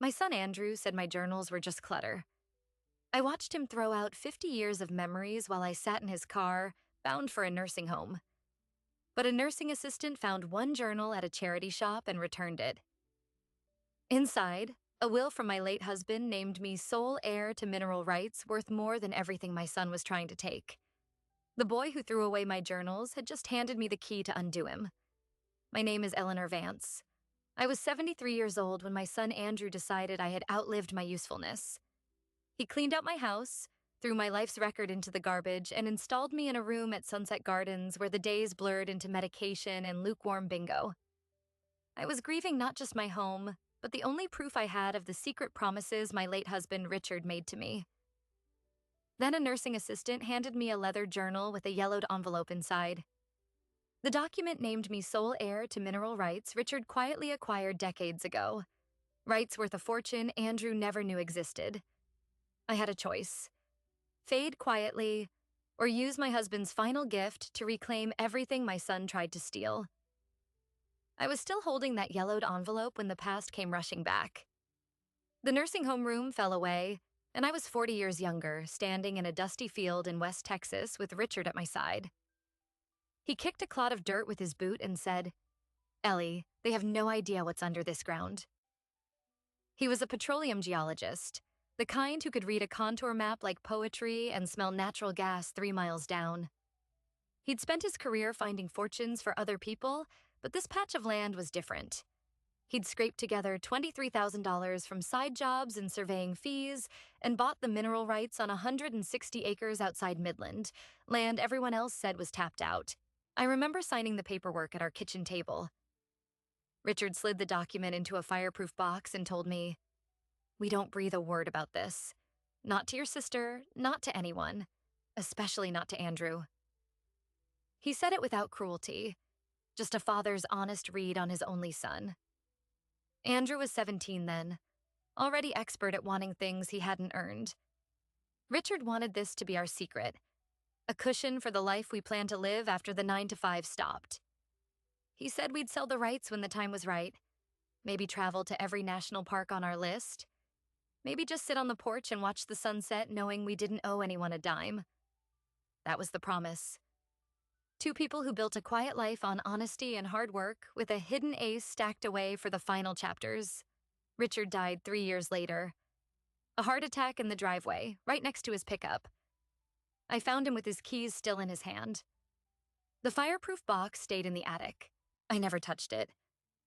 My son Andrew said my journals were just clutter. I watched him throw out 50 years of memories while I sat in his car, bound for a nursing home. But a nursing assistant found one journal at a charity shop and returned it. Inside, a will from my late husband named me sole heir to mineral rights worth more than everything my son was trying to take. The boy who threw away my journals had just handed me the key to undo him. My name is Eleanor Vance. I was 73 years old when my son Andrew decided I had outlived my usefulness. He cleaned out my house, threw my life's record into the garbage, and installed me in a room at Sunset Gardens where the days blurred into medication and lukewarm bingo. I was grieving not just my home, but the only proof I had of the secret promises my late husband Richard made to me. Then a nursing assistant handed me a leather journal with a yellowed envelope inside. The document named me sole heir to mineral rights Richard quietly acquired decades ago. Rights worth a fortune Andrew never knew existed. I had a choice: fade quietly, or use my husband's final gift to reclaim everything my son tried to steal. I was still holding that yellowed envelope when the past came rushing back. The nursing home room fell away, and I was 40 years younger, standing in a dusty field in West Texas with Richard at my side. He kicked a clod of dirt with his boot and said, "Ellie, they have no idea what's under this ground." He was a petroleum geologist, the kind who could read a contour map like poetry and smell natural gas 3 miles down. He'd spent his career finding fortunes for other people, but this patch of land was different. He'd scraped together $23,000 from side jobs and surveying fees and bought the mineral rights on 160 acres outside Midland, land everyone else said was tapped out. I remember signing the paperwork at our kitchen table. Richard slid the document into a fireproof box and told me, "We don't breathe a word about this. Not to your sister, not to anyone, especially not to Andrew." He said it without cruelty, just a father's honest read on his only son. Andrew was 17 then, already expert at wanting things he hadn't earned. Richard wanted this to be our secret, a cushion for the life we planned to live after the 9-to-5 stopped. He said we'd sell the rights when the time was right, maybe travel to every national park on our list, maybe just sit on the porch and watch the sunset knowing we didn't owe anyone a dime. That was the promise. Two people who built a quiet life on honesty and hard work with a hidden ace stacked away for the final chapters. Richard died 3 years later. A heart attack in the driveway, right next to his pickup. I found him with his keys still in his hand. The fireproof box stayed in the attic. I never touched it.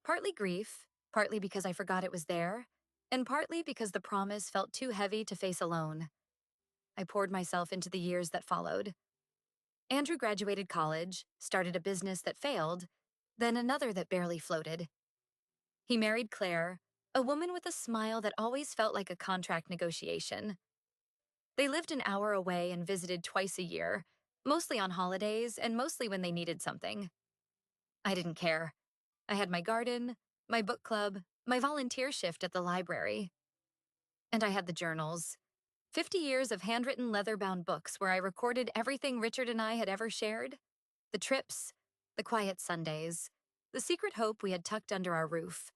Partly grief, partly because I forgot it was there, and partly because the promise felt too heavy to face alone. I poured myself into the years that followed. Andrew graduated college, started a business that failed, then another that barely floated. He married Claire, a woman with a smile that always felt like a contract negotiation. They lived an hour away and visited twice a year, mostly on holidays and mostly when they needed something. I didn't care. I had my garden, my book club, my volunteer shift at the library. And I had the journals. 50 years of handwritten leather-bound books where I recorded everything Richard and I had ever shared. The trips, the quiet Sundays, the secret hope we had tucked under our roof.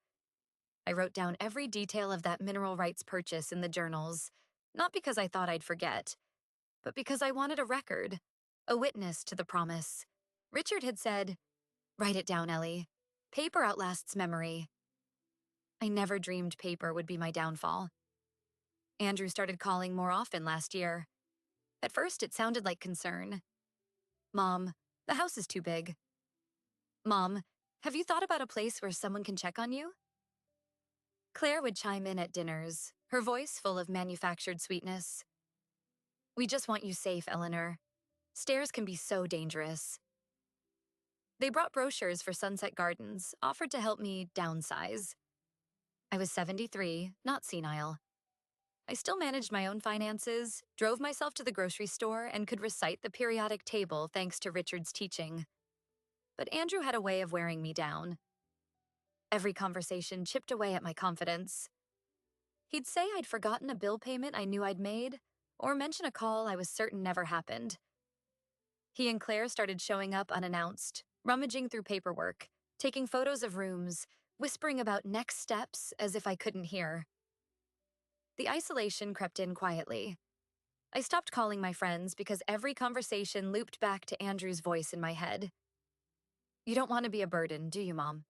I wrote down every detail of that mineral rights purchase in the journals, not because I thought I'd forget, but because I wanted a record, a witness to the promise. Richard had said, "Write it down, Ellie. Paper outlasts memory." I never dreamed paper would be my downfall. Andrew started calling more often last year. At first, it sounded like concern. "Mom, the house is too big." "Mom, have you thought about a place where someone can check on you?" Claire would chime in at dinners, her voice full of manufactured sweetness. "We just want you safe, Eleanor. Stairs can be so dangerous." They brought brochures for Sunset Gardens, offered to help me downsize. I was 73, not senile. I still managed my own finances, drove myself to the grocery store, and could recite the periodic table thanks to Richard's teaching. But Andrew had a way of wearing me down. Every conversation chipped away at my confidence. He'd say I'd forgotten a bill payment I knew I'd made, or mention a call I was certain never happened. He and Claire started showing up unannounced, rummaging through paperwork, taking photos of rooms, whispering about next steps as if I couldn't hear. The isolation crept in quietly. I stopped calling my friends because every conversation looped back to Andrew's voice in my head. You don't want to be a burden, do you, Mom?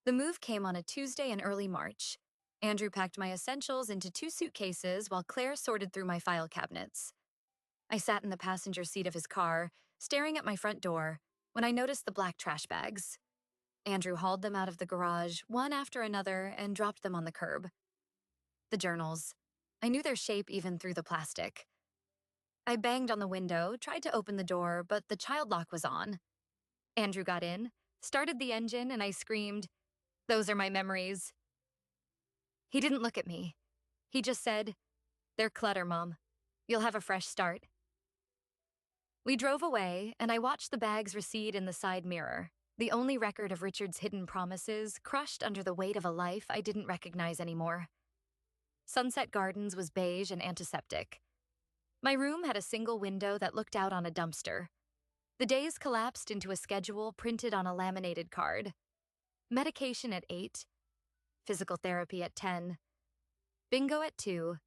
The move came on a Tuesday in early March. Andrew packed my essentials into 2 suitcases while Claire sorted through my file cabinets. I sat in the passenger seat of his car, staring at my front door, when I noticed the black trash bags. Andrew hauled them out of the garage, one after another, and dropped them on the curb. The journals. I knew their shape even through the plastic. I banged on the window, tried to open the door, but the child lock was on. Andrew got in, started the engine, and I screamed, "Those are my memories." He didn't look at me. He just said, "They're clutter, Mom. You'll have a fresh start." We drove away, and I watched the bags recede in the side mirror, the only record of Richard's hidden promises crushed under the weight of a life I didn't recognize anymore. Sunset Gardens was beige and antiseptic. My room had a single window that looked out on a dumpster. The days collapsed into a schedule printed on a laminated card. Medication at 8, physical therapy at 10, bingo at 2,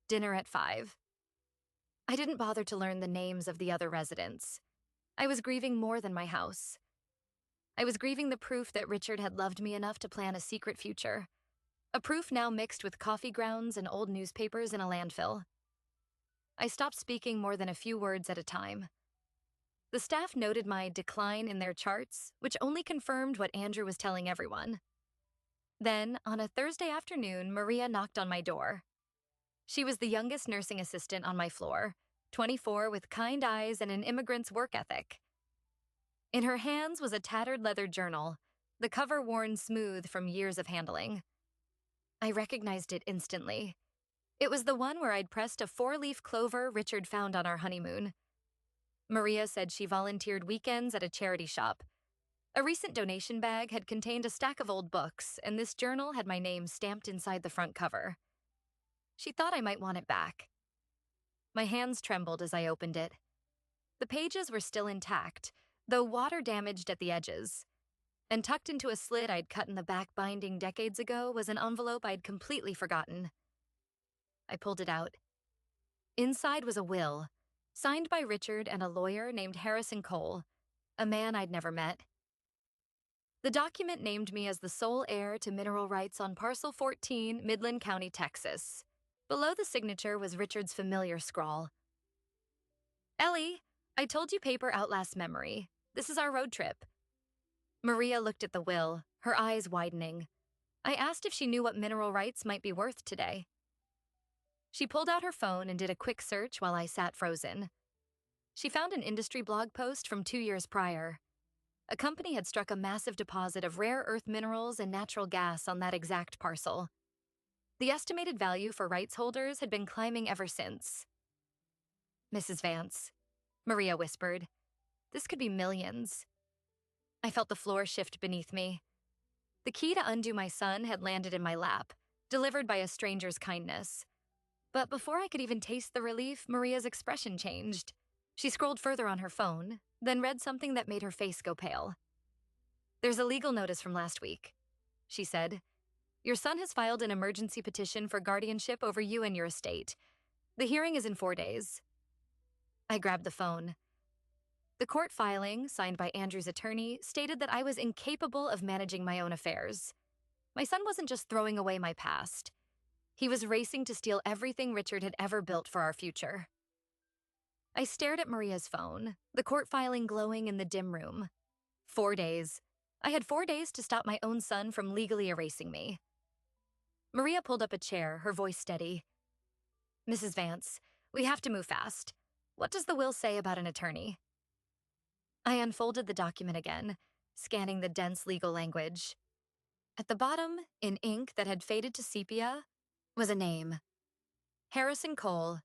dinner at 5. I didn't bother to learn the names of the other residents. I was grieving more than my house. I was grieving the proof that Richard had loved me enough to plan a secret future. A proof now mixed with coffee grounds and old newspapers in a landfill. I stopped speaking more than a few words at a time. The staff noted my decline in their charts, which only confirmed what Andrew was telling everyone. Then, on a Thursday afternoon, Maria knocked on my door. She was the youngest nursing assistant on my floor, 24 with kind eyes and an immigrant's work ethic. In her hands was a tattered leather journal, the cover worn smooth from years of handling. I recognized it instantly. It was the one where I'd pressed a 4-leaf clover Richard found on our honeymoon. Maria said she volunteered weekends at a charity shop. A recent donation bag had contained a stack of old books, and this journal had my name stamped inside the front cover. She thought I might want it back. My hands trembled as I opened it. The pages were still intact, though water-damaged at the edges. And tucked into a slit I'd cut in the back binding decades ago was an envelope I'd completely forgotten. I pulled it out. Inside was a will, signed by Richard and a lawyer named Harrison Cole, a man I'd never met. The document named me as the sole heir to mineral rights on Parcel 14, Midland County, Texas. Below the signature was Richard's familiar scrawl. "Ellie, I told you paper outlasts memory. This is our road trip." Maria looked at the will, her eyes widening. I asked if she knew what mineral rights might be worth today. She pulled out her phone and did a quick search while I sat frozen. She found an industry blog post from 2 years prior. A company had struck a massive deposit of rare earth minerals and natural gas on that exact parcel. The estimated value for rights holders had been climbing ever since. "Mrs. Vance," Maria whispered, "this could be millions." I felt the floor shift beneath me. The key to undo my son had landed in my lap, delivered by a stranger's kindness. But before I could even taste the relief, Maria's expression changed. She scrolled further on her phone, then read something that made her face go pale. "There's a legal notice from last week," she said. "Your son has filed an emergency petition for guardianship over you and your estate. The hearing is in 4 days." I grabbed the phone. The court filing, signed by Andrew's attorney, stated that I was incapable of managing my own affairs. My son wasn't just throwing away my past. He was racing to steal everything Richard had ever built for our future. I stared at Maria's phone, the court filing glowing in the dim room. 4 days. I had 4 days to stop my own son from legally erasing me. Maria pulled up a chair, her voice steady. "Mrs. Vance, we have to move fast. What does the will say about an attorney?" I unfolded the document again, scanning the dense legal language. At the bottom, in ink that had faded to sepia, was a name. Harrison Cole,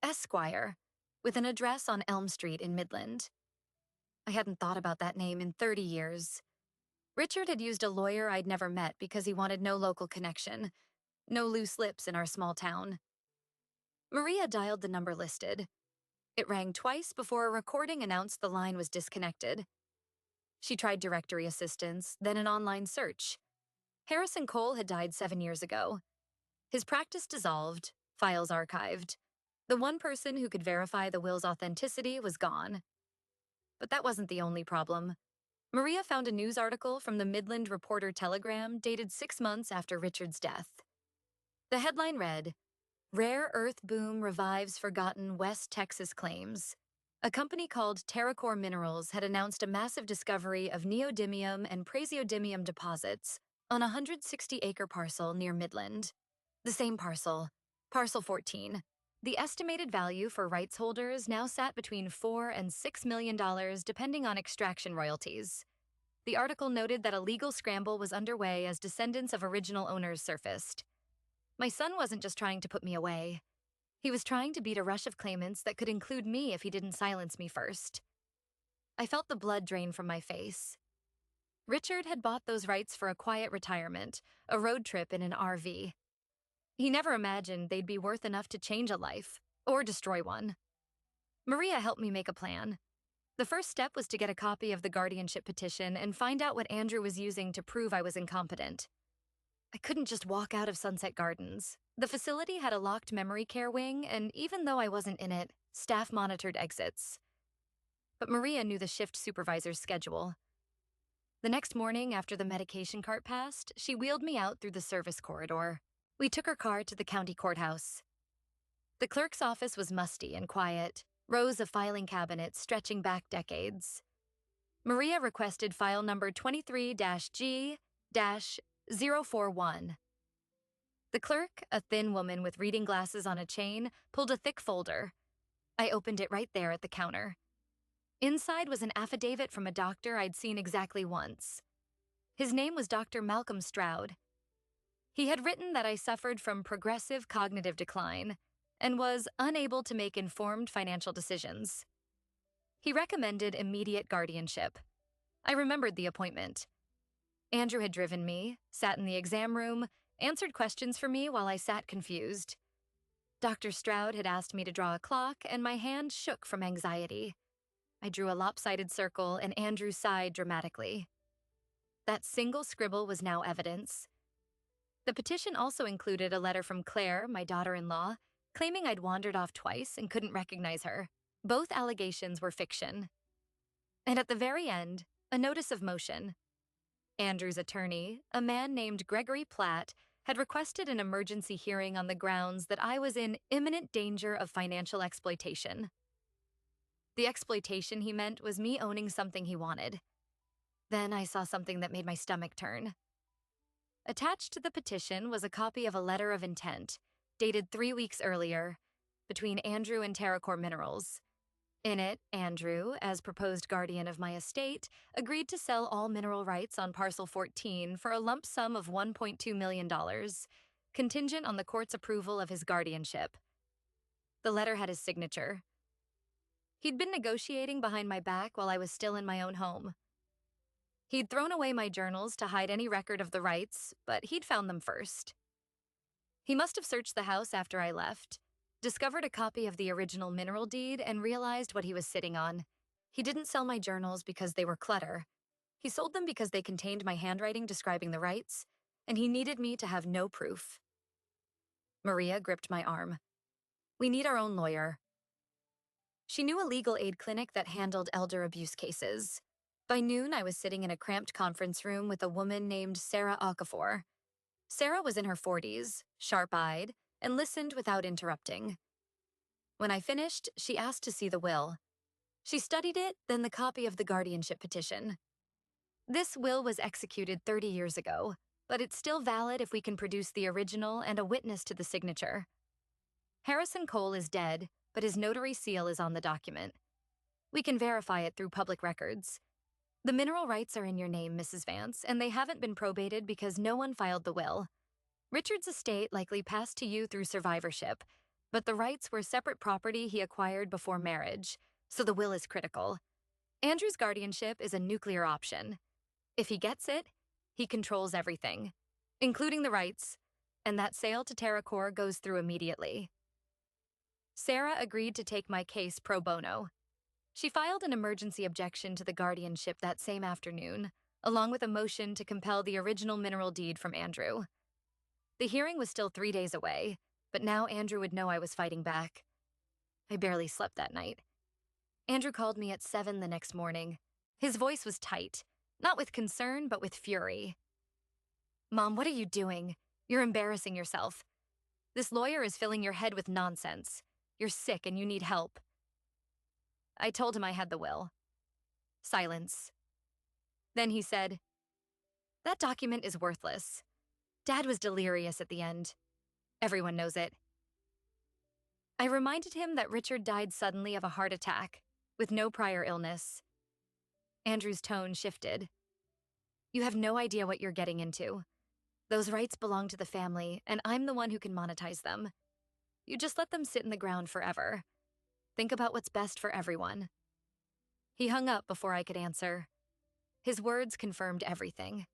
Esquire, with an address on Elm Street in Midland. I hadn't thought about that name in 30 years. Richard had used a lawyer I'd never met because he wanted no local connection, no loose lips in our small town. Maria dialed the number listed. It rang twice before a recording announced the line was disconnected. She tried directory assistance, then an online search. Harrison Cole had died 7 years ago. His practice dissolved, files archived. The one person who could verify the will's authenticity was gone. But that wasn't the only problem. Maria found a news article from the Midland Reporter Telegram dated 6 months after Richard's death. The headline read, "Rare Earth Boom Revives Forgotten West Texas Claims." A company called TerraCore Minerals had announced a massive discovery of neodymium and praseodymium deposits on a 160-acre parcel near Midland. The same parcel, Parcel 14. The estimated value for rights holders now sat between $4 and $6 million depending on extraction royalties. The article noted that a legal scramble was underway as descendants of original owners surfaced. My son wasn't just trying to put me away. He was trying to beat a rush of claimants that could include me if he didn't silence me first. I felt the blood drain from my face. Richard had bought those rights for a quiet retirement, a road trip in an RV. He never imagined they'd be worth enough to change a life, or destroy one. Maria helped me make a plan. The first step was to get a copy of the guardianship petition and find out what Andrew was using to prove I was incompetent. I couldn't just walk out of Sunset Gardens. The facility had a locked memory care wing, and even though I wasn't in it, staff monitored exits. But Maria knew the shift supervisor's schedule. The next morning, after the medication cart passed, she wheeled me out through the service corridor. We took her car to the county courthouse. The clerk's office was musty and quiet, rows of filing cabinets stretching back decades. Maria requested file number 23-G-041. The clerk, a thin woman with reading glasses on a chain, pulled a thick folder. I opened it right there at the counter. Inside was an affidavit from a doctor I'd seen exactly once. His name was Dr. Malcolm Stroud. He had written that I suffered from progressive cognitive decline and was unable to make informed financial decisions. He recommended immediate guardianship. I remembered the appointment. Andrew had driven me, sat in the exam room, answered questions for me while I sat confused. Dr. Stroud had asked me to draw a clock, and my hand shook from anxiety. I drew a lopsided circle, and Andrew sighed dramatically. That single scribble was now evidence. The petition also included a letter from Claire, my daughter-in-law, claiming I'd wandered off twice and couldn't recognize her. Both allegations were fiction. And at the very end, a notice of motion. Andrew's attorney, a man named Gregory Platt, had requested an emergency hearing on the grounds that I was in imminent danger of financial exploitation. The exploitation he meant was me owning something he wanted. Then I saw something that made my stomach turn. Attached to the petition was a copy of a letter of intent, dated 3 weeks earlier, between Andrew and TerraCore Minerals. In it, Andrew, as proposed guardian of my estate, agreed to sell all mineral rights on Parcel 14 for a lump sum of $1.2 million, contingent on the court's approval of his guardianship. The letter had his signature. He'd been negotiating behind my back while I was still in my own home. He'd thrown away my journals to hide any record of the rights, but he'd found them first. He must have searched the house after I left, discovered a copy of the original mineral deed, and realized what he was sitting on. He didn't sell my journals because they were clutter. He sold them because they contained my handwriting describing the rights, and he needed me to have no proof. Maria gripped my arm. "We need our own lawyer." She knew a legal aid clinic that handled elder abuse cases. By noon, I was sitting in a cramped conference room with a woman named Sarah Okafor. Sarah was in her 40s, sharp-eyed, and listened without interrupting. When I finished, she asked to see the will. She studied it, then the copy of the guardianship petition. This will was executed 30 years ago, but it's still valid if we can produce the original and a witness to the signature. Harrison Cole is dead, but his notary seal is on the document. We can verify it through public records. The mineral rights are in your name, Mrs. Vance, and they haven't been probated because no one filed the will. Richard's estate likely passed to you through survivorship, but the rights were separate property he acquired before marriage, so the will is critical. Andrew's guardianship is a nuclear option. If he gets it, he controls everything, including the rights, and that sale to TerraCore goes through immediately. Sarah agreed to take my case pro bono. She filed an emergency objection to the guardianship that same afternoon, along with a motion to compel the original mineral deed from Andrew. The hearing was still 3 days away, but now Andrew would know I was fighting back. I barely slept that night. Andrew called me at 7 the next morning. His voice was tight, not with concern, but with fury. "Mom, what are you doing? You're embarrassing yourself. This lawyer is filling your head with nonsense. You're sick and you need help." I told him I had the will. Silence. Then he said, "That document is worthless. Dad was delirious at the end. Everyone knows it." I reminded him that Richard died suddenly of a heart attack, with no prior illness. Andrew's tone shifted. "You have no idea what you're getting into. Those rights belong to the family, and I'm the one who can monetize them. You just let them sit in the ground forever. Think about what's best for everyone." He hung up before I could answer. His words confirmed everything.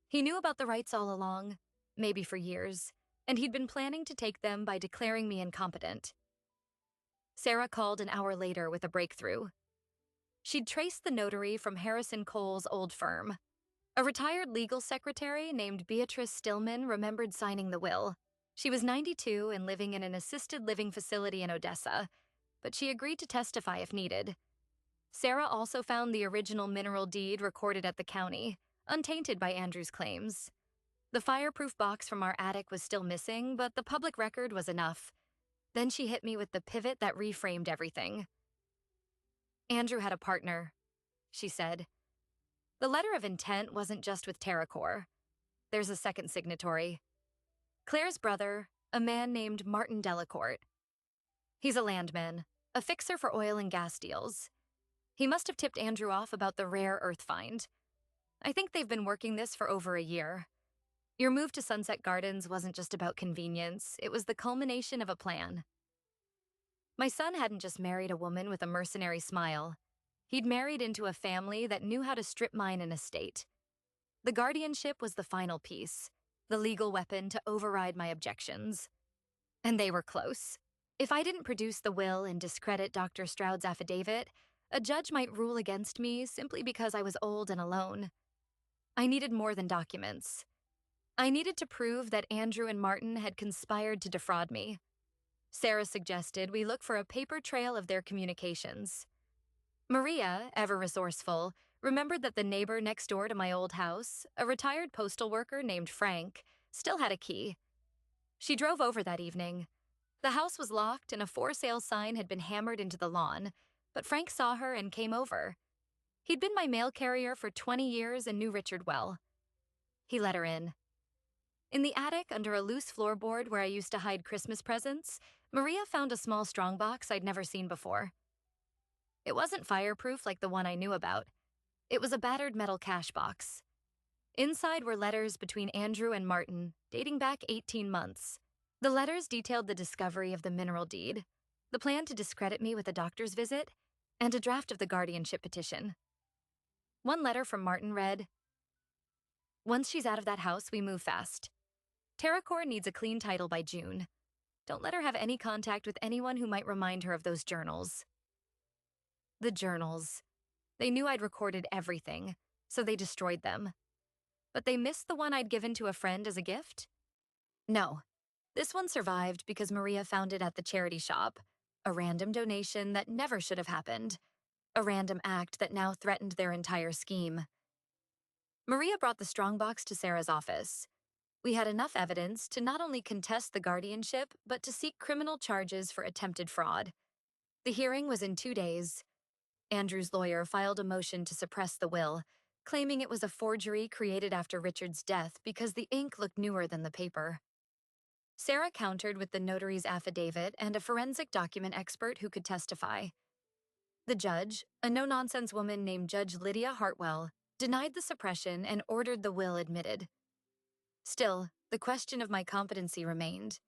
He knew about the rights all along, maybe for years, and he'd been planning to take them by declaring me incompetent. Sarah called an hour later with a breakthrough. She'd traced the notary from Harrison Cole's old firm. A retired legal secretary named Beatrice Stillman remembered signing the will. She was 92 and living in an assisted living facility in Odessa, but she agreed to testify if needed. Sarah also found the original mineral deed recorded at the county, untainted by Andrew's claims. The fireproof box from our attic was still missing, but the public record was enough. Then she hit me with the pivot that reframed everything. "Andrew had a partner," she said. "The letter of intent wasn't just with TerraCore. There's a second signatory. Claire's brother, a man named Martin Delacourt. He's a landman, a fixer for oil and gas deals. He must have tipped Andrew off about the rare earth find. I think they've been working this for over a year. Your move to Sunset Gardens wasn't just about convenience, it was the culmination of a plan. My son hadn't just married a woman with a mercenary smile. He'd married into a family that knew how to strip mine an estate. The guardianship was the final piece, the legal weapon to override my objections. And they were close. If I didn't produce the will and discredit Dr. Stroud's affidavit, a judge might rule against me simply because I was old and alone. I needed more than documents. I needed to prove that Andrew and Martin had conspired to defraud me. Sarah suggested we look for a paper trail of their communications. Maria, ever resourceful, remembered that the neighbor next door to my old house, a retired postal worker named Frank, still had a key. She drove over that evening. The house was locked and a for sale sign had been hammered into the lawn, but Frank saw her and came over. He'd been my mail carrier for 20 years and knew Richard well. He let her in. In the attic, under a loose floorboard where I used to hide Christmas presents, Maria found a small strongbox I'd never seen before. It wasn't fireproof like the one I knew about. It was a battered metal cash box. Inside were letters between Andrew and Martin, dating back 18 months. The letters detailed the discovery of the mineral deed, the plan to discredit me with a doctor's visit, and a draft of the guardianship petition. One letter from Martin read, "Once she's out of that house, we move fast. TerraCore needs a clean title by June. Don't let her have any contact with anyone who might remind her of those journals." The journals. They knew I'd recorded everything, so they destroyed them. But they missed the one I'd given to a friend as a gift? No. This one survived because Maria found it at the charity shop, a random donation that never should have happened, a random act that now threatened their entire scheme. Maria brought the strongbox to Sarah's office. We had enough evidence to not only contest the guardianship, but to seek criminal charges for attempted fraud. The hearing was in 2 days. Andrew's lawyer filed a motion to suppress the will, claiming it was a forgery created after Richard's death because the ink looked newer than the paper. Sarah countered with the notary's affidavit and a forensic document expert who could testify. The judge, a no-nonsense woman named Judge Lydia Hartwell, denied the suppression and ordered the will admitted. Still, the question of my competency remained.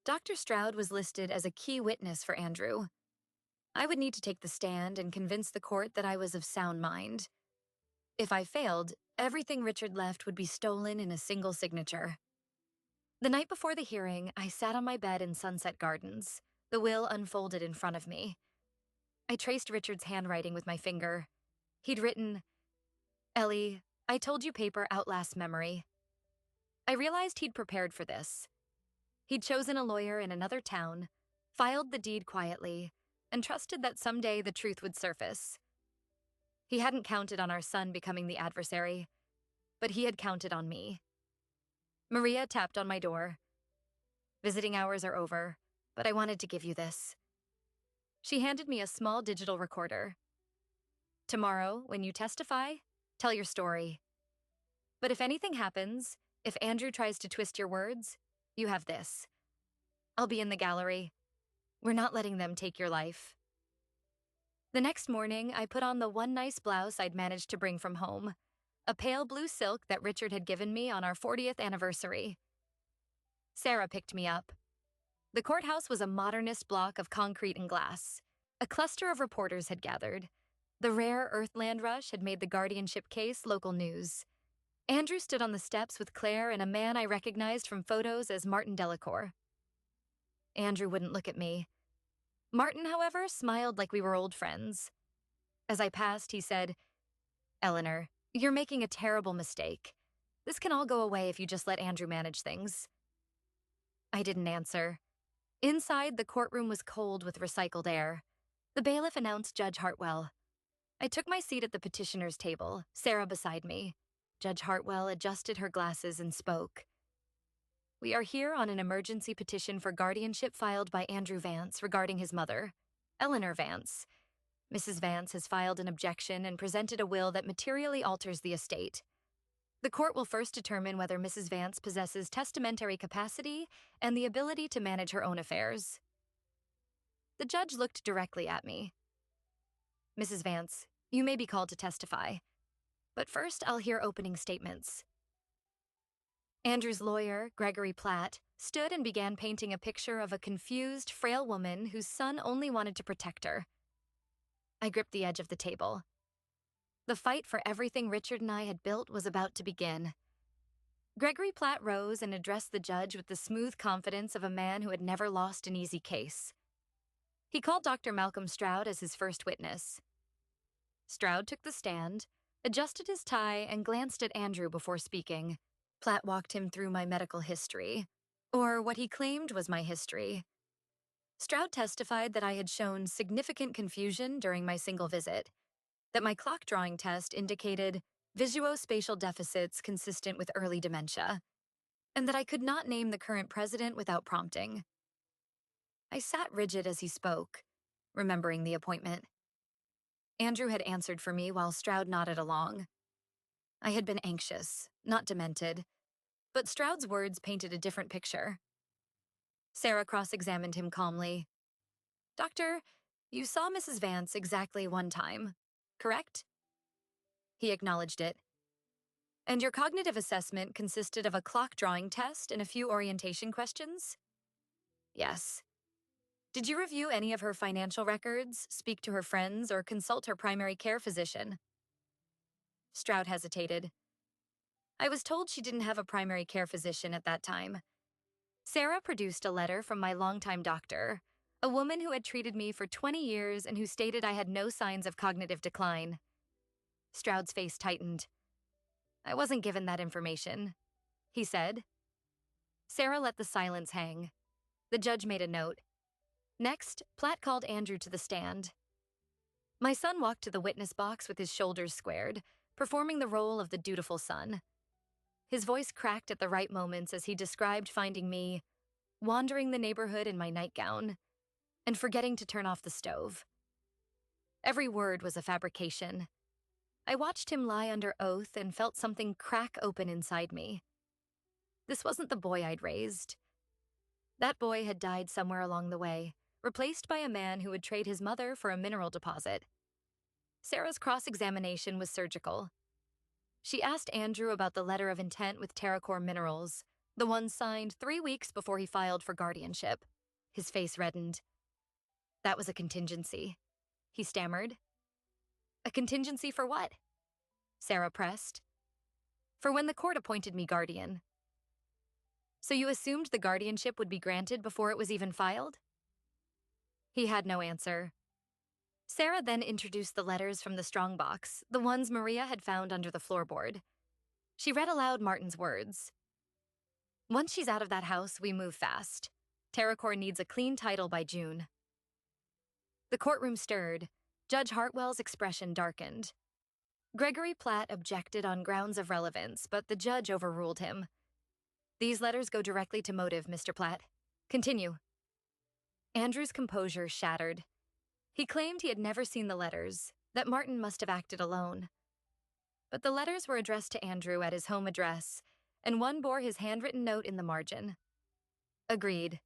Dr. Stroud was listed as a key witness for Andrew. I would need to take the stand and convince the court that I was of sound mind. If I failed, everything Richard left would be stolen in a single signature. The night before the hearing, I sat on my bed in Sunset Gardens, the will unfolded in front of me. I traced Richard's handwriting with my finger. He'd written, "Ellie, I told you paper outlasts memory." I realized he'd prepared for this. He'd chosen a lawyer in another town, filed the deed quietly, and trusted that someday the truth would surface. He hadn't counted on our son becoming the adversary, but he had counted on me. Maria tapped on my door. Visiting hours are over, but I wanted to give you this. She handed me a small digital recorder. Tomorrow, when you testify, tell your story. But if anything happens, if Andrew tries to twist your words, you have this. I'll be in the gallery. We're not letting them take your life. The next morning, I put on the one nice blouse I'd managed to bring from home, a pale blue silk that Richard had given me on our 40th anniversary. Sarah picked me up. The courthouse was a modernist block of concrete and glass. A cluster of reporters had gathered. The rare Earthland rush had made the guardianship case local news. Andrew stood on the steps with Claire and a man I recognized from photos as Martin Delacour. Andrew wouldn't look at me. Martin, however, smiled like we were old friends. As I passed, he said, "Eleanor, you're making a terrible mistake. This can all go away if you just let Andrew manage things." I didn't answer. Inside, the courtroom was cold with recycled air. The bailiff announced Judge Hartwell. I took my seat at the petitioner's table, Sarah beside me. Judge Hartwell adjusted her glasses and spoke. "We are here on an emergency petition for guardianship filed by Andrew Vance regarding his mother, Eleanor Vance. Mrs. Vance has filed an objection and presented a will that materially alters the estate. The court will first determine whether Mrs. Vance possesses testamentary capacity and the ability to manage her own affairs." The judge looked directly at me. "Mrs. Vance, you may be called to testify. But first, I'll hear opening statements." Andrew's lawyer, Gregory Platt, stood and began painting a picture of a confused, frail woman whose son only wanted to protect her. I gripped the edge of the table. The fight for everything Richard and I had built was about to begin. Gregory Platt rose and addressed the judge with the smooth confidence of a man who had never lost an easy case. He called Dr. Malcolm Stroud as his first witness. Stroud took the stand, adjusted his tie, and glanced at Andrew before speaking. Platt walked him through my medical history, or what he claimed was my history. Stroud testified that I had shown significant confusion during my single visit, that my clock drawing test indicated visuospatial deficits consistent with early dementia, and that I could not name the current president without prompting. I sat rigid as he spoke, remembering the appointment. Andrew had answered for me while Stroud nodded along. I had been anxious, not demented, but Stroud's words painted a different picture. Sarah cross-examined him calmly. "Doctor, you saw Mrs. Vance exactly one time, correct?" He acknowledged it. "And your cognitive assessment consisted of a clock drawing test and a few orientation questions?" "Yes." "Did you review any of her financial records, speak to her friends, or consult her primary care physician?" Stroud hesitated. "I was told she didn't have a primary care physician at that time." Sarah produced a letter from my longtime doctor, a woman who had treated me for 20 years and who stated I had no signs of cognitive decline. Stroud's face tightened. "I wasn't given that information," he said. Sarah let the silence hang. The judge made a note. Next, Platt called Andrew to the stand. My son walked to the witness box with his shoulders squared, performing the role of the dutiful son. His voice cracked at the right moments as he described finding me wandering the neighborhood in my nightgown and forgetting to turn off the stove. Every word was a fabrication. I watched him lie under oath and felt something crack open inside me. This wasn't the boy I'd raised. That boy had died somewhere along the way, replaced by a man who would trade his mother for a mineral deposit. Sarah's cross-examination was surgical. She asked Andrew about the letter of intent with Terracore Minerals, the one signed 3 weeks before he filed for guardianship. His face reddened. "That was a contingency," he stammered. "A contingency for what?" Sarah pressed. "For when the court appointed me guardian." "So you assumed the guardianship would be granted before it was even filed?" He had no answer. Sarah then introduced the letters from the strongbox, the ones Maria had found under the floorboard. She read aloud Martin's words. Once she's out of that house, we move fast. TerraCore needs a clean title by June. The courtroom stirred. Judge Hartwell's expression darkened. Gregory Platt objected on grounds of relevance, but the judge overruled him. These letters go directly to motive, Mr. Platt. Continue. Andrew's composure shattered. He claimed he had never seen the letters, that Martin must have acted alone. But the letters were addressed to Andrew at his home address, and one bore his handwritten note in the margin. Agreed.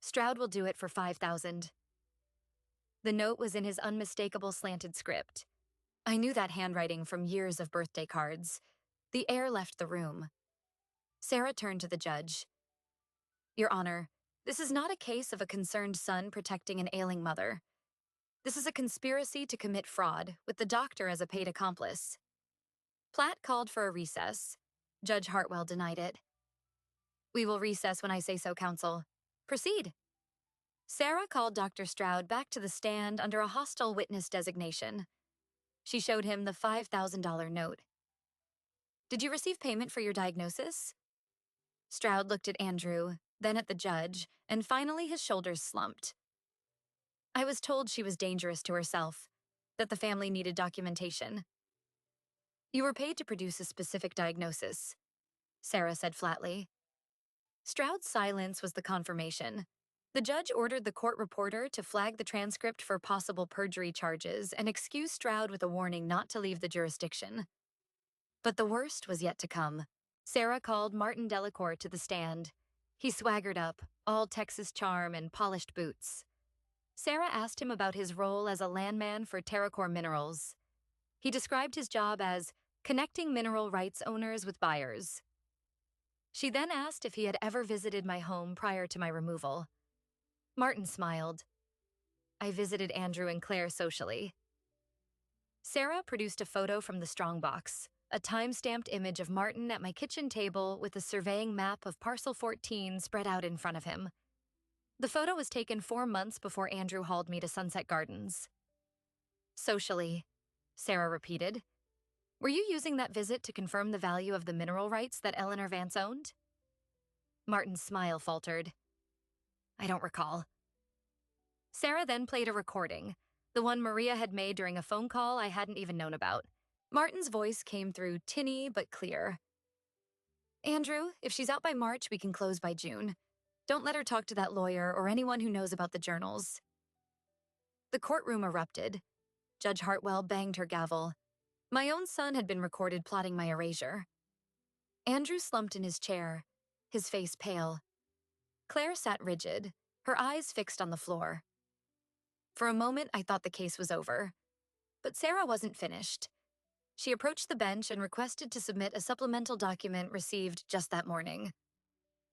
Stroud will do it for $5,000. The note was in his unmistakable slanted script. I knew that handwriting from years of birthday cards. The air left the room. Sarah turned to the judge. Your Honor, this is not a case of a concerned son protecting an ailing mother. This is a conspiracy to commit fraud, with the doctor as a paid accomplice. Platt called for a recess. Judge Hartwell denied it. We will recess when I say so, counsel. Proceed. Sarah called Dr. Stroud back to the stand under a hostile witness designation. She showed him the $5,000 note. Did you receive payment for your diagnosis? Stroud looked at Andrew, then at the judge, and finally his shoulders slumped. I was told she was dangerous to herself, that the family needed documentation. You were paid to produce a specific diagnosis, Sarah said flatly. Stroud's silence was the confirmation. The judge ordered the court reporter to flag the transcript for possible perjury charges and excuse Stroud with a warning not to leave the jurisdiction. But the worst was yet to come. Sarah called Martin Delacour to the stand. He swaggered up, all Texas charm and polished boots. Sarah asked him about his role as a landman for TerraCore Minerals. He described his job as connecting mineral rights owners with buyers. She then asked if he had ever visited my home prior to my removal. Martin smiled. I visited Andrew and Claire socially. Sarah produced a photo from the strongbox, a time-stamped image of Martin at my kitchen table with a surveying map of Parcel 14 spread out in front of him. The photo was taken 4 months before Andrew hauled me to Sunset Gardens. Socially, Sarah repeated. Were you using that visit to confirm the value of the mineral rights that Eleanor Vance owned? Martin's smile faltered. I don't recall. Sarah then played a recording, the one Maria had made during a phone call I hadn't even known about. Martin's voice came through tinny but clear. Andrew, if she's out by March, we can close by June. Don't let her talk to that lawyer or anyone who knows about the journals. The courtroom erupted. Judge Hartwell banged her gavel. My own son had been recorded plotting my erasure. Andrew slumped in his chair, his face pale. Claire sat rigid, her eyes fixed on the floor. For a moment, I thought the case was over. But Sarah wasn't finished. She approached the bench and requested to submit a supplemental document received just that morning.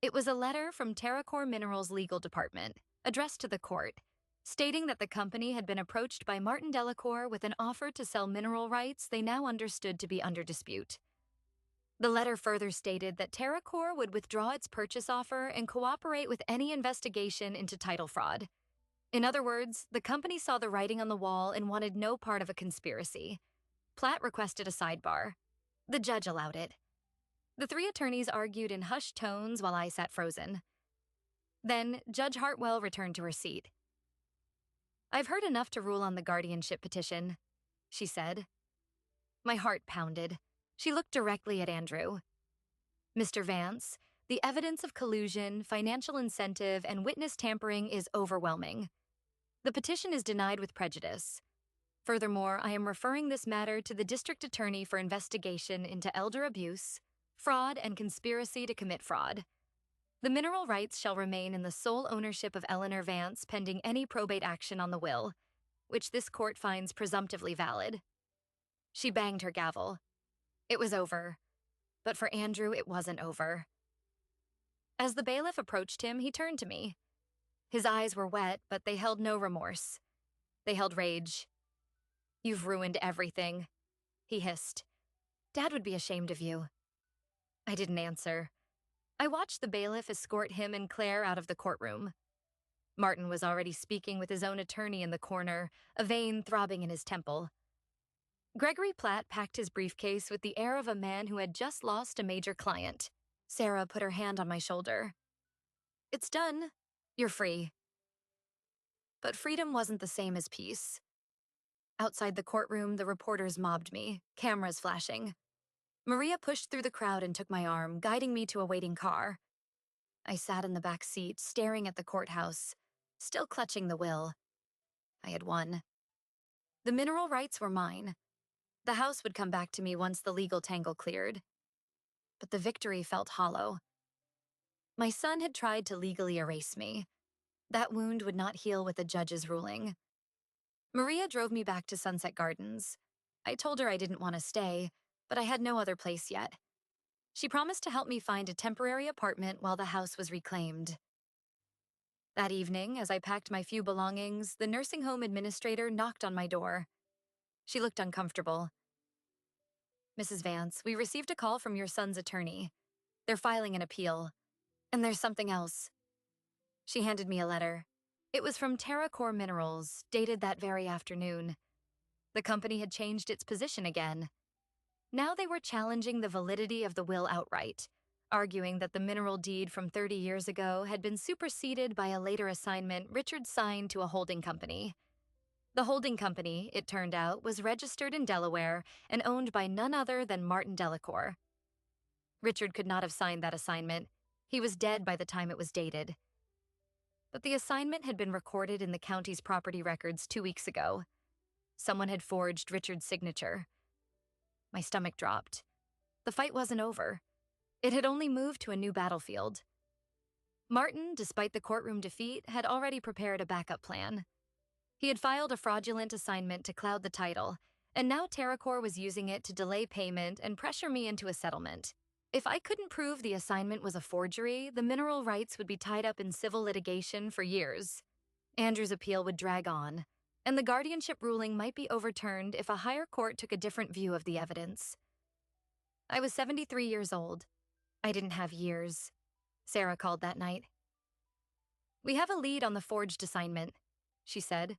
It was a letter from TerraCore Minerals' legal department, addressed to the court, stating that the company had been approached by Martin Delacour with an offer to sell mineral rights they now understood to be under dispute. The letter further stated that TerraCore would withdraw its purchase offer and cooperate with any investigation into title fraud. In other words, the company saw the writing on the wall and wanted no part of a conspiracy. Platt requested a sidebar. The judge allowed it. The 3 attorneys argued in hushed tones while I sat frozen. Then, Judge Hartwell returned to her seat. I've heard enough to rule on the guardianship petition, she said. My heart pounded. She looked directly at Andrew. Mr. Vance, the evidence of collusion, financial incentive, and witness tampering is overwhelming. The petition is denied with prejudice. Furthermore, I am referring this matter to the district attorney for investigation into elder abuse, fraud, and conspiracy to commit fraud. The mineral rights shall remain in the sole ownership of Eleanor Vance pending any probate action on the will, which this court finds presumptively valid. She banged her gavel. It was over. But for Andrew, it wasn't over. As the bailiff approached him, he turned to me. His eyes were wet, but they held no remorse. They held rage. You've ruined everything, he hissed. Dad would be ashamed of you. I didn't answer. I watched the bailiff escort him and Claire out of the courtroom. Martin was already speaking with his own attorney in the corner, a vein throbbing in his temple. Gregory Platt packed his briefcase with the air of a man who had just lost a major client. Sarah put her hand on my shoulder. It's done. You're free. But freedom wasn't the same as peace. Outside the courtroom, the reporters mobbed me, cameras flashing. Maria pushed through the crowd and took my arm, guiding me to a waiting car. I sat in the back seat, staring at the courthouse, still clutching the will. I had won. The mineral rights were mine. The house would come back to me once the legal tangle cleared. But the victory felt hollow. My son had tried to legally erase me. That wound would not heal with the judge's ruling. Maria drove me back to Sunset Gardens. I told her I didn't want to stay, but I had no other place yet. She promised to help me find a temporary apartment while the house was reclaimed. That evening, as I packed my few belongings, the nursing home administrator knocked on my door. She looked uncomfortable. Mrs. Vance, we received a call from your son's attorney. They're filing an appeal. And there's something else. She handed me a letter. It was from TerraCore Minerals, dated that very afternoon. The company had changed its position again. Now they were challenging the validity of the will outright, arguing that the mineral deed from 30 years ago had been superseded by a later assignment Richard signed to a holding company. The holding company, it turned out, was registered in Delaware and owned by none other than Martin Delacour. Richard could not have signed that assignment. He was dead by the time it was dated. But the assignment had been recorded in the county's property records 2 weeks ago. Someone had forged Richard's signature. My stomach dropped. The fight wasn't over. It had only moved to a new battlefield. Martin, despite the courtroom defeat, had already prepared a backup plan. He had filed a fraudulent assignment to cloud the title, and now TerraCore was using it to delay payment and pressure me into a settlement. If I couldn't prove the assignment was a forgery, the mineral rights would be tied up in civil litigation for years. Andrew's appeal would drag on, and the guardianship ruling might be overturned if a higher court took a different view of the evidence. I was 73 years old. I didn't have years. Sarah called that night. We have a lead on the forged assignment, she said.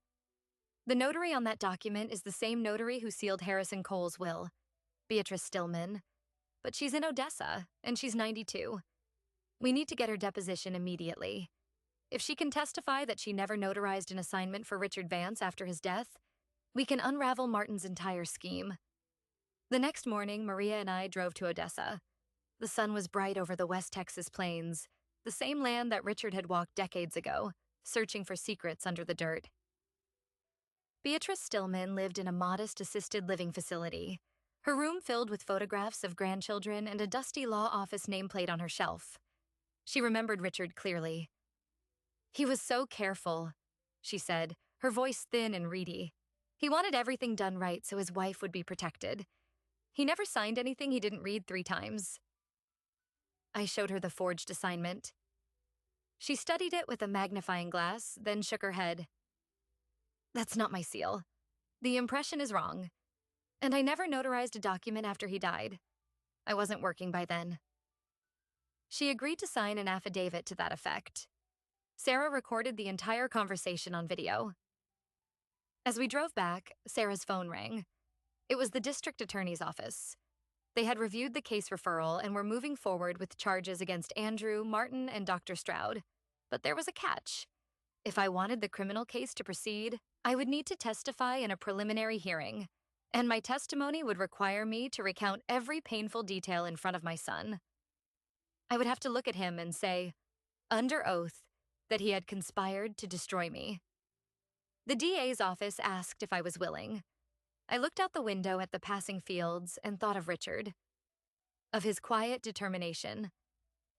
The notary on that document is the same notary who sealed Harrison Cole's will, Beatrice Stillman. But she's in Odessa, and she's 92. We need to get her deposition immediately. If she can testify that she never notarized an assignment for Richard Vance after his death, we can unravel Martin's entire scheme. The next morning, Maria and I drove to Odessa. The sun was bright over the West Texas plains, the same land that Richard had walked decades ago, searching for secrets under the dirt. Beatrice Stillman lived in a modest assisted living facility, her room filled with photographs of grandchildren and a dusty law office nameplate on her shelf. She remembered Richard clearly. He was so careful, she said, her voice thin and reedy. He wanted everything done right so his wife would be protected. He never signed anything he didn't read 3 times. I showed her the forged assignment. She studied it with a magnifying glass, then shook her head. That's not my seal. The impression is wrong. And I never notarized a document after he died. I wasn't working by then. She agreed to sign an affidavit to that effect. Sarah recorded the entire conversation on video. As we drove back, Sarah's phone rang. It was the district attorney's office. They had reviewed the case referral and were moving forward with charges against Andrew, Martin, and Dr. Stroud. But there was a catch. If I wanted the criminal case to proceed, I would need to testify in a preliminary hearing, and my testimony would require me to recount every painful detail in front of my son. I would have to look at him and say, under oath, that he had conspired to destroy me. The DA's office asked if I was willing. I looked out the window at the passing fields and thought of Richard, of his quiet determination,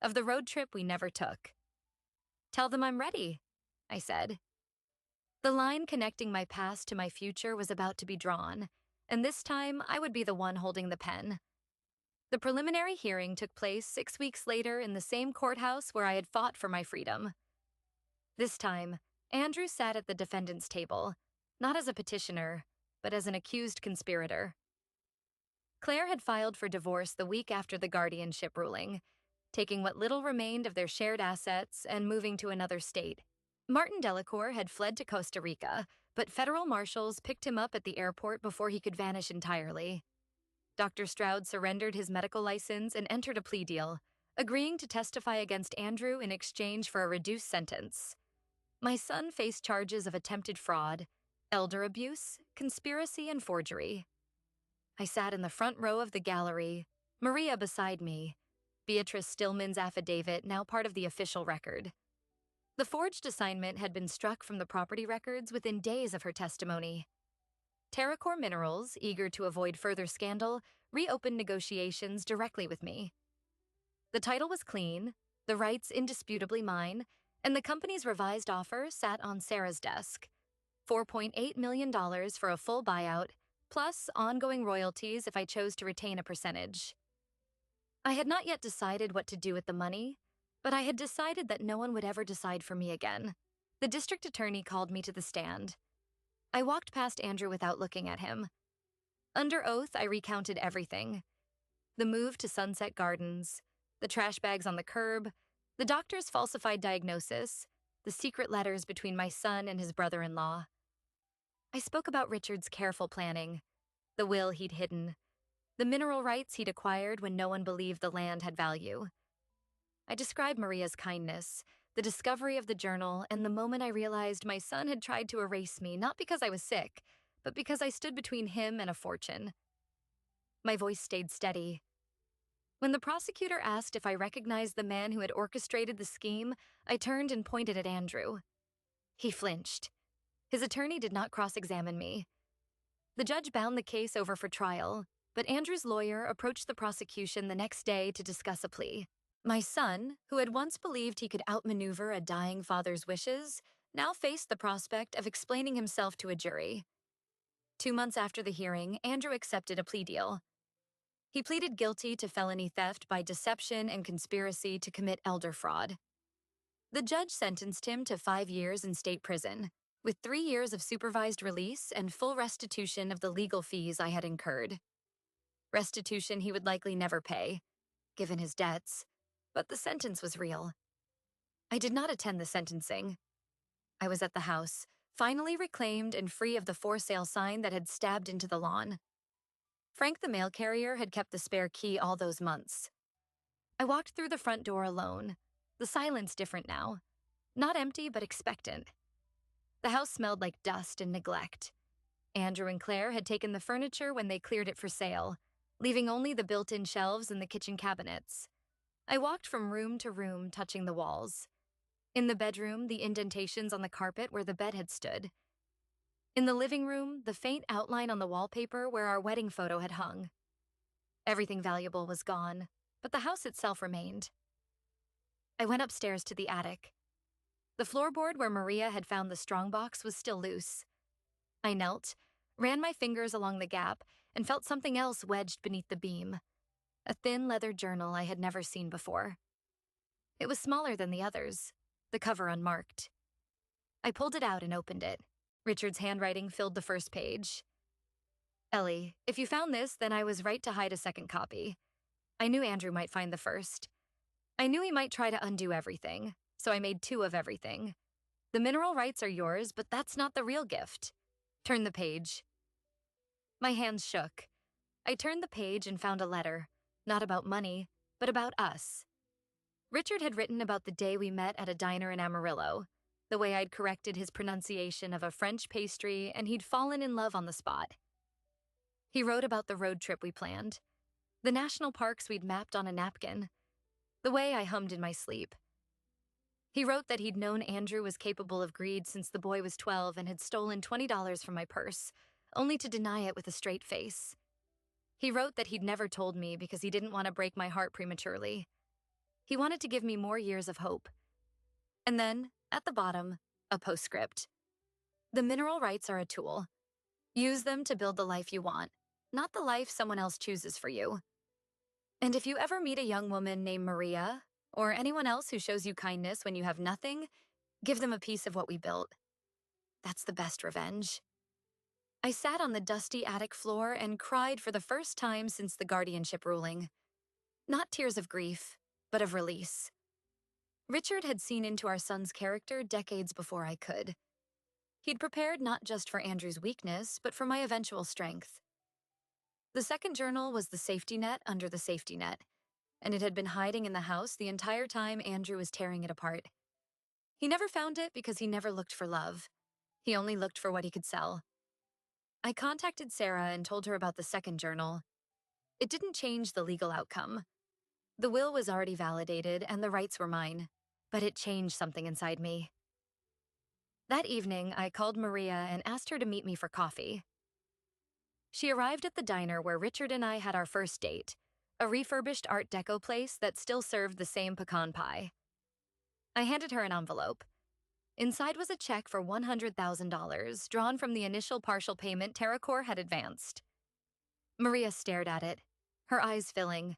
of the road trip we never took. Tell them I'm ready, I said. The line connecting my past to my future was about to be drawn, and this time I would be the one holding the pen. The preliminary hearing took place 6 weeks later in the same courthouse where I had fought for my freedom. This time, Andrew sat at the defendant's table, not as a petitioner, but as an accused conspirator. Claire had filed for divorce the week after the guardianship ruling, taking what little remained of their shared assets and moving to another state. Martin Delacour had fled to Costa Rica, but federal marshals picked him up at the airport before he could vanish entirely. Dr. Stroud surrendered his medical license and entered a plea deal, agreeing to testify against Andrew in exchange for a reduced sentence. My son faced charges of attempted fraud, elder abuse, conspiracy, and forgery. I sat in the front row of the gallery, Maria beside me, Beatrice Stillman's affidavit now part of the official record. The forged assignment had been struck from the property records within days of her testimony. Terracore Minerals, eager to avoid further scandal, reopened negotiations directly with me. The title was clean, the rights indisputably mine, and the company's revised offer sat on Sarah's desk. $4.8 million for a full buyout, plus ongoing royalties if I chose to retain a percentage. I had not yet decided what to do with the money, but I had decided that no one would ever decide for me again. The district attorney called me to the stand. I walked past Andrew without looking at him. Under oath, I recounted everything. The move to Sunset Gardens, the trash bags on the curb, the doctor's falsified diagnosis, the secret letters between my son and his brother-in-law. I spoke about Richard's careful planning, the will he'd hidden, the mineral rights he'd acquired when no one believed the land had value. I described Maria's kindness, the discovery of the journal, and the moment I realized my son had tried to erase me, not because I was sick, but because I stood between him and a fortune. My voice stayed steady. When the prosecutor asked if I recognized the man who had orchestrated the scheme, I turned and pointed at Andrew. He flinched. His attorney did not cross-examine me. The judge bound the case over for trial, but Andrew's lawyer approached the prosecution the next day to discuss a plea. My son, who had once believed he could outmaneuver a dying father's wishes, now faced the prospect of explaining himself to a jury. 2 months after the hearing, Andrew accepted a plea deal. He pleaded guilty to felony theft by deception and conspiracy to commit elder fraud. The judge sentenced him to 5 years in state prison, with 3 years of supervised release and full restitution of the legal fees I had incurred. Restitution he would likely never pay, given his debts, but the sentence was real. I did not attend the sentencing. I was at the house, finally reclaimed and free of the for sale sign that had stabbed into the lawn. Frank the mail carrier had kept the spare key all those months. I walked through the front door alone, the silence different now, not empty but expectant. The house smelled like dust and neglect. Andrew and Claire had taken the furniture when they cleared it for sale, leaving only the built-in shelves and the kitchen cabinets. I walked from room to room, touching the walls. In the bedroom, the indentations on the carpet where the bed had stood. In the living room, the faint outline on the wallpaper where our wedding photo had hung. Everything valuable was gone, but the house itself remained. I went upstairs to the attic. The floorboard where Maria had found the strongbox was still loose. I knelt, ran my fingers along the gap, and felt something else wedged beneath the beam. A thin leather journal I had never seen before. It was smaller than the others, the cover unmarked. I pulled it out and opened it. Richard's handwriting filled the first page. Ellie, if you found this, then I was right to hide a second copy. I knew Andrew might find the first. I knew he might try to undo everything, so I made 2 of everything. The mineral rights are yours, but that's not the real gift. Turn the page. My hands shook. I turned the page and found a letter, not about money, but about us. Richard had written about the day we met at a diner in Amarillo, the way I'd corrected his pronunciation of a French pastry, and he'd fallen in love on the spot. He wrote about the road trip we planned, the national parks we'd mapped on a napkin, the way I hummed in my sleep. He wrote that he'd known Andrew was capable of greed since the boy was 12 and had stolen $20 from my purse, only to deny it with a straight face. He wrote that he'd never told me because he didn't want to break my heart prematurely. He wanted to give me more years of hope. And then, at the bottom, a postscript. The mineral rights are a tool. Use them to build the life you want, not the life someone else chooses for you. And if you ever meet a young woman named Maria, or anyone else who shows you kindness when you have nothing, give them a piece of what we built. That's the best revenge. I sat on the dusty attic floor and cried for the first time since the guardianship ruling. Not tears of grief, but of release. Richard had seen into our son's character decades before I could. He'd prepared not just for Andrew's weakness, but for my eventual strength. The second journal was the safety net under the safety net. and it had been hiding in the house the entire time Andrew was tearing it apart. He never found it because he never looked for love. He only looked for what he could sell. I contacted Sarah and told her about the second journal. It didn't change the legal outcome. The will was already validated and the rights were mine, but it changed something inside me. That evening, I called Maria and asked her to meet me for coffee. She arrived at the diner where Richard and I had our first date, a refurbished Art Deco place that still served the same pecan pie. I handed her an envelope. Inside was a check for $100,000 drawn from the initial partial payment TerraCore had advanced. Maria stared at it, her eyes filling.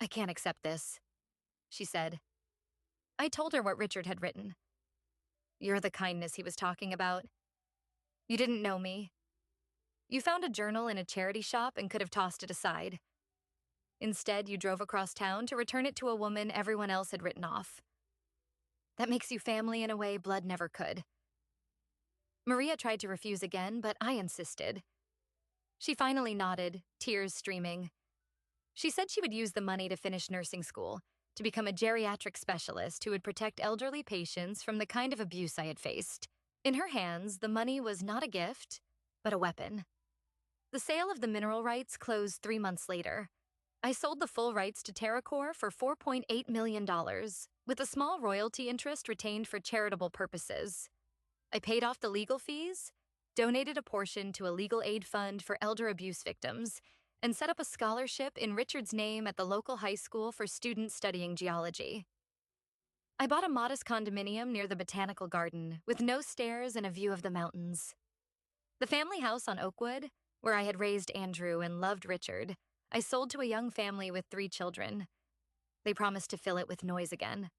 "I can't accept this," she said. I told her what Richard had written. "You're the kindness he was talking about. You didn't know me. You found a journal in a charity shop and could have tossed it aside. Instead, you drove across town to return it to a woman everyone else had written off. That makes you family in a way blood never could." Maria tried to refuse again, but I insisted. She finally nodded, tears streaming. She said she would use the money to finish nursing school, to become a geriatric specialist who would protect elderly patients from the kind of abuse I had faced. In her hands, the money was not a gift, but a weapon. The sale of the mineral rights closed 3 months later. I sold the full rights to TerraCore for $4.8 million, with a small royalty interest retained for charitable purposes. I paid off the legal fees, donated a portion to a legal aid fund for elder abuse victims, and set up a scholarship in Richard's name at the local high school for students studying geology. I bought a modest condominium near the botanical garden with no stairs and a view of the mountains. The family house on Oakwood, where I had raised Andrew and loved Richard, I sold to a young family with 3 children. They promised to fill it with noise again.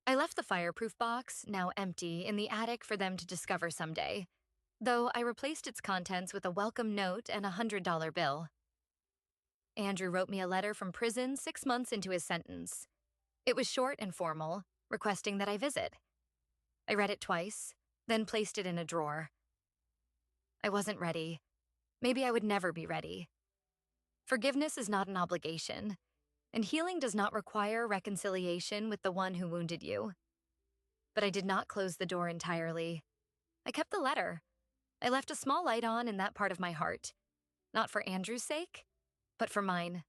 I left the fireproof box, now empty, in the attic for them to discover someday, though I replaced its contents with a welcome note and a $100 bill. Andrew wrote me a letter from prison 6 months into his sentence. It was short and formal, requesting that I visit. I read it twice, then placed it in a drawer. I wasn't ready. Maybe I would never be ready. Forgiveness is not an obligation, and healing does not require reconciliation with the one who wounded you. But I did not close the door entirely. I kept the letter. I left a small light on in that part of my heart, not for Andrew's sake, but for mine.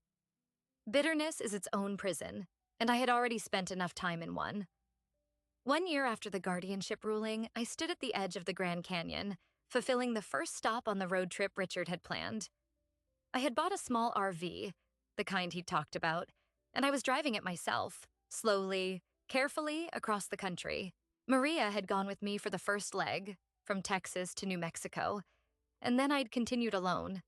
Bitterness is its own prison, and I had already spent enough time in one. 1 year after the guardianship ruling, I stood at the edge of the Grand Canyon, fulfilling the first stop on the road trip Richard had planned. I had bought a small RV, the kind he'd talked about, and I was driving it myself, slowly, carefully across the country. Maria had gone with me for the first leg, from Texas to New Mexico, and then I'd continued alone.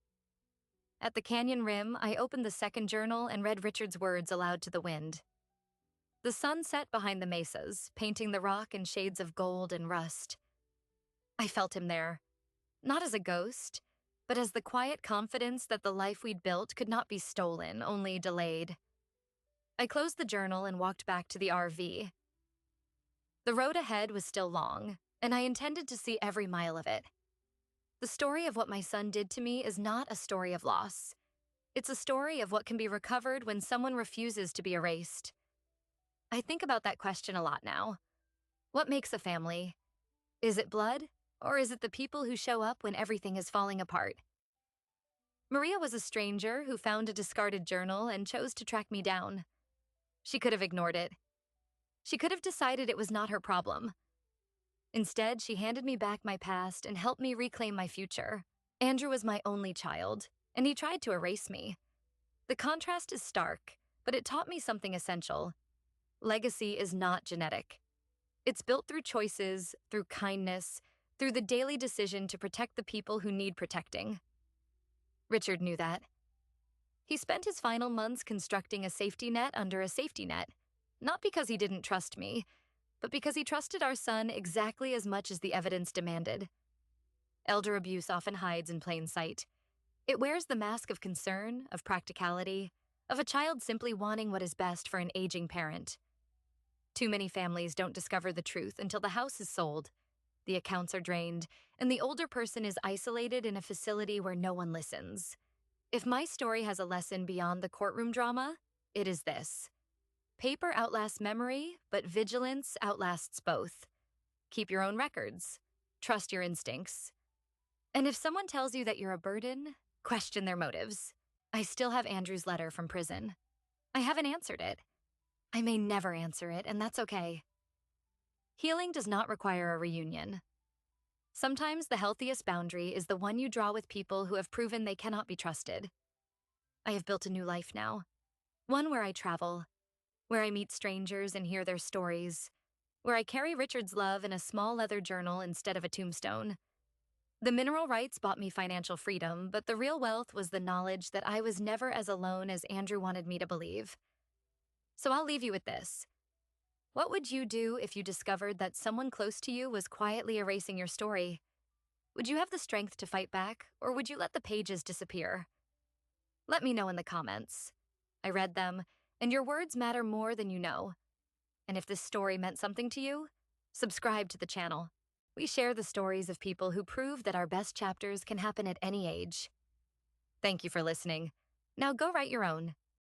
At the canyon rim, I opened the second journal and read Richard's words aloud to the wind. The sun set behind the mesas, painting the rock in shades of gold and rust. I felt him there, not as a ghost, but as the quiet confidence that the life we'd built could not be stolen, only delayed. I closed the journal and walked back to the RV. The road ahead was still long, and I intended to see every mile of it. The story of what my son did to me is not a story of loss. It's a story of what can be recovered when someone refuses to be erased. I think about that question a lot now. What makes a family? Is it blood, or is it the people who show up when everything is falling apart? Maria was a stranger who found a discarded journal and chose to track me down. She could have ignored it. She could have decided it was not her problem. Instead, she handed me back my past and helped me reclaim my future. Andrew was my only child, and he tried to erase me. The contrast is stark, but it taught me something essential. Legacy is not genetic. It's built through choices, through kindness, through the daily decision to protect the people who need protecting. Richard knew that. He spent his final months constructing a safety net under a safety net, not because he didn't trust me, but because he trusted our son exactly as much as the evidence demanded. Elder abuse often hides in plain sight. It wears the mask of concern, of practicality, of a child simply wanting what is best for an aging parent. Too many families don't discover the truth until the house is sold, the accounts are drained, and the older person is isolated in a facility where no one listens. If my story has a lesson beyond the courtroom drama, it is this: paper outlasts memory, but vigilance outlasts both. Keep your own records. Trust your instincts. And if someone tells you that you're a burden, question their motives. I still have Andrew's letter from prison. I haven't answered it. I may never answer it, and that's okay. Healing does not require a reunion. Sometimes the healthiest boundary is the one you draw with people who have proven they cannot be trusted. I have built a new life now. One where I travel, where I meet strangers and hear their stories, where I carry Richard's love in a small leather journal instead of a tombstone. The mineral rights bought me financial freedom, but the real wealth was the knowledge that I was never as alone as Andrew wanted me to believe. So I'll leave you with this. What would you do if you discovered that someone close to you was quietly erasing your story? Would you have the strength to fight back, or would you let the pages disappear? Let me know in the comments. I read them, and your words matter more than you know. And if this story meant something to you, subscribe to the channel. We share the stories of people who prove that our best chapters can happen at any age. Thank you for listening. Now go write your own.